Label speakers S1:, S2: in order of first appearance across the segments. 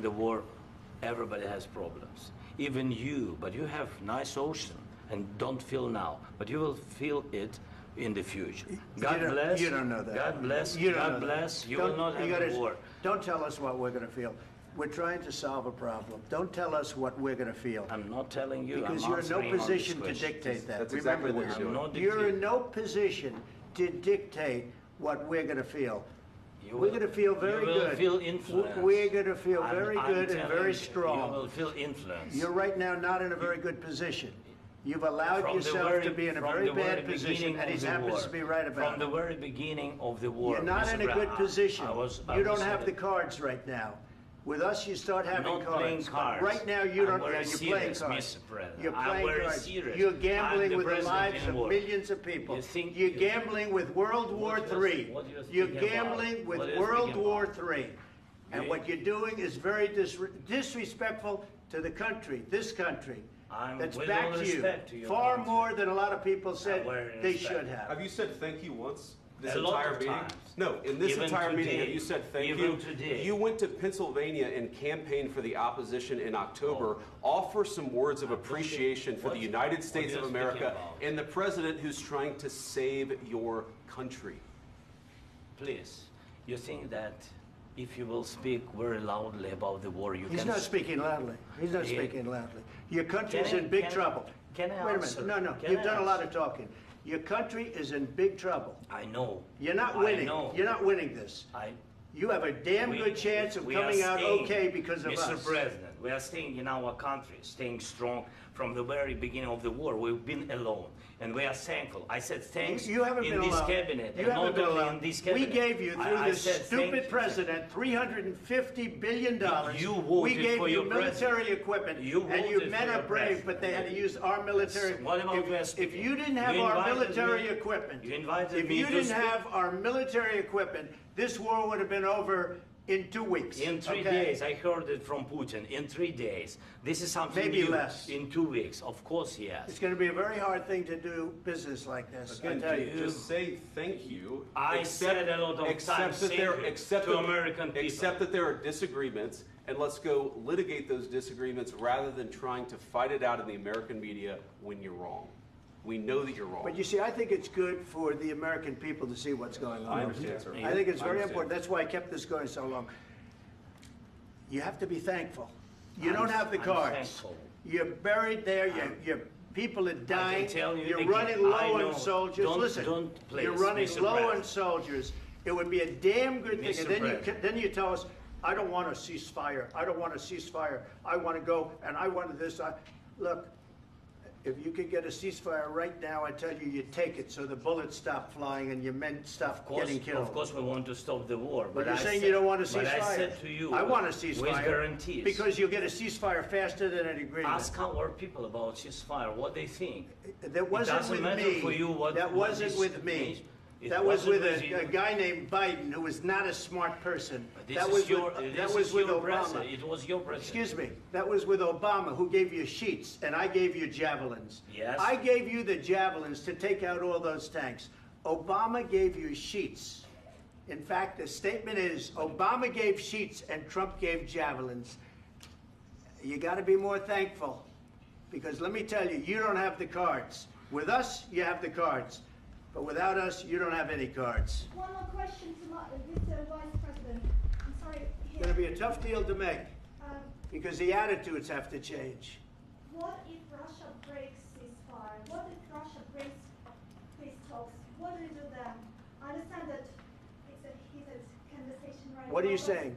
S1: from the war, everybody has problems. Even you, but you have nice ocean and don't feel now, but you will feel it in the future. God bless.
S2: You don't know that.
S1: God bless.
S2: You don't
S1: God
S2: know that.
S1: bless. You will not have a war.
S2: Don't tell us what we're going to feel. We're trying to solve a problem. Don't tell us what we're going to feel.
S1: I'm not telling you.
S2: Because
S1: I'm
S2: you're in no
S1: answering on this
S2: position to
S1: question.
S2: dictate that.
S3: That's
S2: Remember
S3: exactly what
S2: this.
S3: you're doing.
S2: You're in no position to dictate what we're going to feel.
S1: You
S2: We're
S1: will-
S2: going to feel very
S1: you will
S2: good.
S1: feel influence.
S2: We're going to feel very
S1: I'm
S2: good and
S1: telling
S2: very
S1: you,
S2: strong.
S1: You will feel influence.
S2: You're right now not in a very good position. You've allowed
S1: From the
S2: yourself
S1: very-
S2: to be in a
S1: from
S2: very
S1: the very
S2: bad position,
S1: beginning
S2: and he
S1: of the
S2: happens
S1: war.
S2: to be right about
S1: From the
S2: it.
S1: very beginning of the war.
S2: You're not
S1: Mr.
S2: in a good
S1: Brown,
S2: position.
S1: I
S2: You
S1: was
S2: don't have the cards right now. With us, you start having
S1: not
S2: cards.
S1: playing
S2: But
S1: cards.
S2: right now, you
S1: I'm
S2: don't.
S1: very
S2: You're playing
S1: serious,
S2: cards.
S1: Mr. President.
S2: You're
S1: I'm
S2: playing
S1: very
S2: cards.
S1: serious.
S2: You're
S1: I'm
S2: gambling
S1: the
S2: with the
S1: president
S2: lives
S1: in
S2: of
S1: war.
S2: millions of people.
S1: You think-
S2: You're gambling with World War
S1: What do you-
S2: III.
S1: what do you
S2: You're
S1: think about?
S2: gambling with
S1: What do you
S2: World
S1: think
S2: War
S1: about?
S2: III. And
S1: You-
S2: what you're doing is very disrespectful to the country, this country.
S1: I'm
S2: That's
S1: with
S2: back
S1: all
S2: to you.
S1: respect to your
S2: Far
S1: country.
S2: more than a lot of people said
S1: very
S2: they
S1: respect.
S2: should have.
S3: Have you said thank you once this
S1: A lot
S3: entire
S1: of
S3: meeting?
S1: times.
S3: No, in this
S1: Even
S3: entire meeting,
S1: today.
S3: have you said thank
S1: Even
S3: you?
S1: today.
S3: You went to Pennsylvania and campaigned for the opposition in October. Offer some words of appreciation for the United States
S1: are
S3: of
S1: you
S3: America
S1: speaking about?
S3: and the president who's trying to save your country.
S1: Please, you think that if you will speak very loudly about the war, you
S2: He's
S1: can...
S2: not speaking loudly. He's not
S1: Yeah.
S2: speaking loudly. Your country's
S1: Can I-
S2: in big
S1: can I-
S2: trouble.
S1: can I
S2: Wait a
S1: answer?
S2: minute. No,
S1: Can
S2: you've
S1: I
S2: done a lot
S1: answer?
S2: of talking. Your country is in big trouble.
S1: I know.
S2: You're not
S1: I
S2: winning.
S1: know.
S2: You're not winning this. You have a damn good chance of
S1: we are
S2: coming out
S1: staying,
S2: okay because of
S1: Mr.
S2: us.
S1: President, we are staying in our country, staying strong from the very beginning of the war. We've been alone, and we are thankful. I said thanks
S2: You haven't
S1: in
S2: been
S1: this
S2: alone.
S1: cabinet,
S2: You
S1: and
S2: haven't
S1: not
S2: been
S1: only
S2: alone.
S1: in this
S2: We
S1: cabinet.
S2: gave you, through
S1: I
S2: this
S1: said thank
S2: stupid
S1: you.
S2: president, $350 billion.
S1: You voted
S2: we gave
S1: for
S2: you
S1: your
S2: military equipment,
S1: You
S2: and you
S1: voted
S2: men
S1: for
S2: are
S1: your
S2: brave,
S1: president.
S2: but they had to use our military.
S1: What about
S2: if,
S1: West
S2: if
S1: Indies?
S2: you didn't have
S1: You
S2: our
S1: invited
S2: military
S1: me-
S2: equipment,
S1: you invited
S2: if
S1: me
S2: you
S1: to
S2: didn't
S1: speak.
S2: have our military equipment, this war would have been over in 2 weeks.
S1: In 3
S2: okay?
S1: days, I heard it from Putin. In 3 days, this is something
S2: Maybe
S1: new.
S2: less.
S1: In 2 weeks, of course, yes.
S2: It's going to be a very hard thing to do business like this. I
S3: Again,
S2: tell you.
S3: just say thank you.
S1: I said a lot of
S3: accept
S1: times
S3: that there,
S1: thank you
S3: accept
S1: to
S3: that-
S1: American people.
S3: Accept that there are disagreements, and let's go litigate those disagreements rather than trying to fight it out in the American media when you're wrong. We know that you're wrong.
S2: But you see, I think it's good for the American people to see what's going on.
S3: I understand, sir.
S2: I think it's
S3: I
S2: very
S3: understand.
S2: important. That's why I kept this going so long. You have to be thankful. You
S1: I'm-
S2: don't have the
S1: I'm
S2: cards.
S1: thankful.
S2: You're buried there. Your people are dying.
S1: tell you
S2: You're
S1: again,
S2: running
S1: I
S2: low
S1: know.
S2: on soldiers.
S1: Don't-
S2: Listen,
S1: don't please,
S2: you're running
S1: Mr.
S2: low on
S1: President.
S2: soldiers. It would be a damn good thing.
S1: Mr.
S2: And then
S1: President.
S2: then you tell us, I don't want a ceasefire. I don't want a ceasefire. I want to go and I want this. Look, if you could get a ceasefire right now, I tell you, you take it so the bullets stop flying and your men stop getting killed.
S1: Of course, we want to stop the war.
S2: But you're
S1: I
S2: saying
S1: said-
S2: you don't want a ceasefire.
S1: But I said to you,
S2: I want a ceasefire.
S1: with guarantees.
S2: Because you'll get a ceasefire faster than an agreement.
S1: Ask our people about ceasefire, what they think.
S2: That wasn't
S1: doesn't
S2: with
S1: matter
S2: me.
S1: for you what-
S2: that
S1: what
S2: wasn't
S1: this
S2: with me.
S1: means. It
S2: That was
S1: wasn't
S2: with
S1: with you.
S2: a guy named Biden, who was not a smart person.
S1: But this
S2: That
S1: is
S2: was
S1: your,
S2: with,
S1: this
S2: that was
S1: is
S2: with
S1: your
S2: Obama.
S1: president. It was your president.
S2: Excuse me. That was with Obama, who gave you sheets, and I gave you javelins.
S1: Yes.
S2: I gave you the javelins to take out all those tanks. Obama gave you sheets. In fact, the statement is, Obama gave sheets and Trump gave javelins. You got to be more thankful, because let me tell you, you don't have the cards. With us, you have the cards. But without us, you don't have any cards.
S4: One more question to Mr. Vice President. I'm sorry.
S2: It's going to be a tough deal to make,
S4: Um,
S2: because the attitudes have to change.
S4: what if Russia breaks ceasefire? What if Russia breaks peace talks? What do you do then? I understand that he's a conversation right
S2: What are
S4: now,
S2: you
S4: but
S2: saying?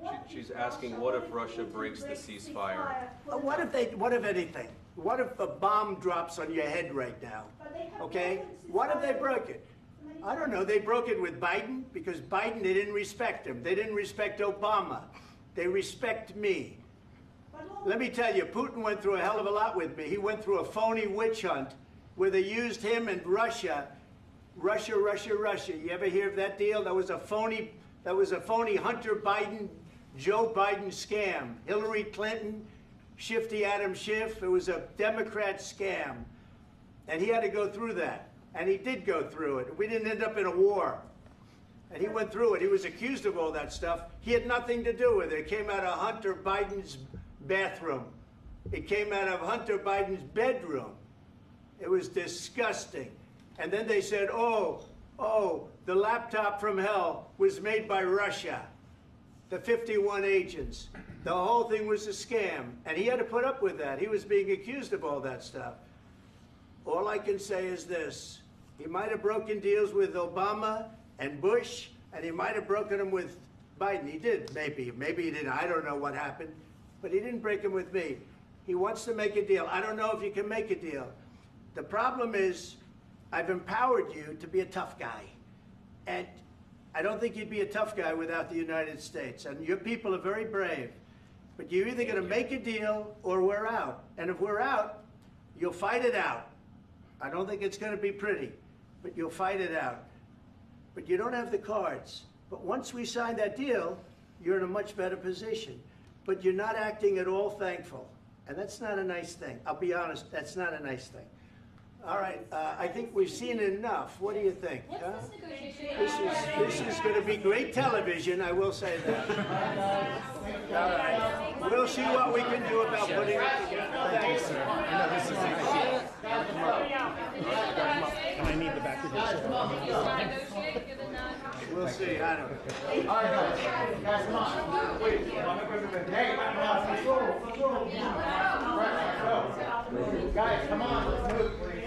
S4: what
S3: She's
S4: if
S3: asking,
S4: Russia-
S3: what if
S4: Putin
S3: Russia breaks the
S4: breaks
S3: ceasefire?
S2: What if anything? What if a bomb drops on your head right now?
S4: But they have
S2: Okay?
S4: broken
S2: What if they
S4: ceasefire
S2: broke it?
S4: many
S2: I don't
S4: times.
S2: know. They broke it with Biden, because Biden, they didn't respect him. They didn't respect Obama. They respect me.
S4: But what
S2: Let me tell you, Putin went through a hell of a lot with me. He went through a phony witch hunt where they used him and Russia. Russia. You ever hear of that deal? That was a phony Hunter Biden, Joe Biden scam. Hillary Clinton, Shifty Adam Schiff. It was a Democrat scam. And he had to go through that. And he did go through it. We didn't end up in a war. And he went through it. He was accused of all that stuff. He had nothing to do with it. It came out of Hunter Biden's bathroom. It came out of Hunter Biden's bedroom. It was disgusting. And then they said, oh, the laptop from hell was made by Russia. The 51 agents. The whole thing was a scam. And he had to put up with that. He was being accused of all that stuff. All I can say is this. He might have broken deals with Obama and Bush, and he might have broken them with Biden. He did, maybe. Maybe he didn't. I don't know what happened. But he didn't break them with me. He wants to make a deal. I don't know if you can make a deal. The problem is, I've empowered you to be a tough guy. And I don't think you'd be a tough guy without the United States. And your people are very brave. But you're either going to make a deal or we're out. And if we're out, you'll fight it out. I don't think it's going to be pretty, but you'll fight it out. But you don't have the cards. But once we sign that deal, you're in a much better position. But you're not acting at all thankful. And that's not a nice thing. I'll be honest, that's not a nice thing. All right, I think we've seen enough. What do you think? Huh? This is going to be great television, I will say that. All right. We'll see what we can do about putting it together. Thanks.
S5: And I need the back of this.
S2: We'll see. I don't know.
S6: All right, guys, come on. Wait. Hey, let's go. Guys, come on. Let's move, please.